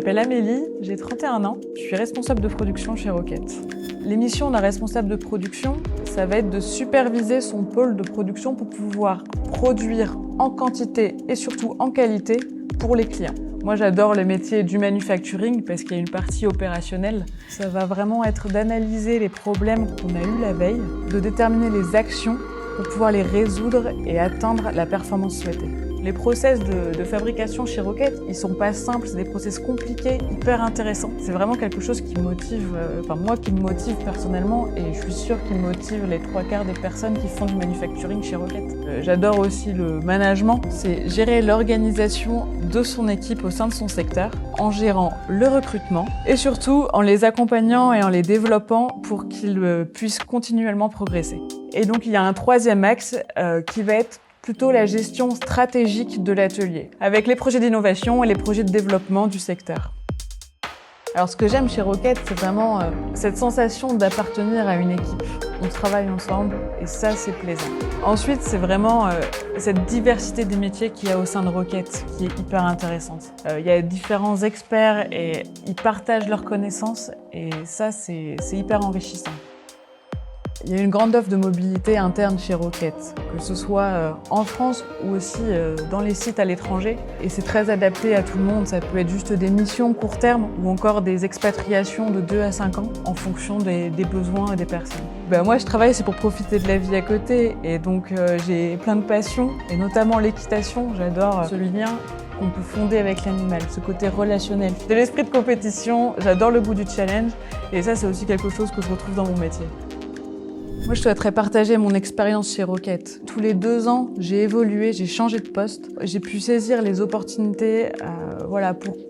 m'appelle Amélie, j'ai 31 ans, je suis responsable de production chez Rocket. Les missions d'un responsable de production, ça va être de superviser son pôle de production pour pouvoir produire en quantité et surtout en qualité pour les clients. Moi, j'adore le métier du manufacturing parce qu'il y a une partie opérationnelle. Ça va vraiment être d'analyser les problèmes qu'on a eus la veille, de déterminer les actions pour pouvoir les résoudre et atteindre la performance souhaitée. Les process de fabrication chez Rocket, ils sont pas simples, c'est des process compliqués, hyper intéressants. C'est vraiment quelque chose qui motive, moi qui me motive personnellement et je suis sûre qu'il motive les 3/4 des personnes qui font du manufacturing chez Rocket. J'adore aussi le management, c'est gérer l'organisation de son équipe au sein de son secteur, en gérant le recrutement et surtout en les accompagnant et en les développant pour qu'ils puissent continuellement progresser. Et donc il y a un troisième axe qui va être plutôt la gestion stratégique de l'atelier, avec les projets d'innovation et les projets de développement du secteur. Alors ce que j'aime chez Rocket, c'est vraiment cette sensation d'appartenir à une équipe. On travaille ensemble et ça, c'est plaisant. Ensuite, c'est vraiment cette diversité des métiers qu'il y a au sein de Rocket qui est hyper intéressante. Il y a différents experts et ils partagent leurs connaissances et ça, c'est hyper enrichissant. Il y a une grande offre de mobilité interne chez Rocket, que ce soit en France ou aussi dans les sites à l'étranger. Et c'est très adapté à tout le monde. Ça peut être juste des missions court terme ou encore des expatriations de 2 à 5 ans en fonction des besoins des personnes. Moi, je travaille, c'est pour profiter de la vie à côté. Et donc, j'ai plein de passions, et notamment l'équitation. J'adore ce lien qu'on peut fonder avec l'animal, ce côté relationnel. De l'esprit de compétition, j'adore le goût du challenge. Et ça, c'est aussi quelque chose que je retrouve dans mon métier. Moi, je souhaiterais partager mon expérience chez Rocket. Tous les 2 ans, j'ai évolué, j'ai changé de poste. J'ai pu saisir les opportunités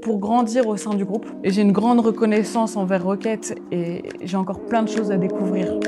pour grandir au sein du groupe. Et j'ai une grande reconnaissance envers Rocket et j'ai encore plein de choses à découvrir.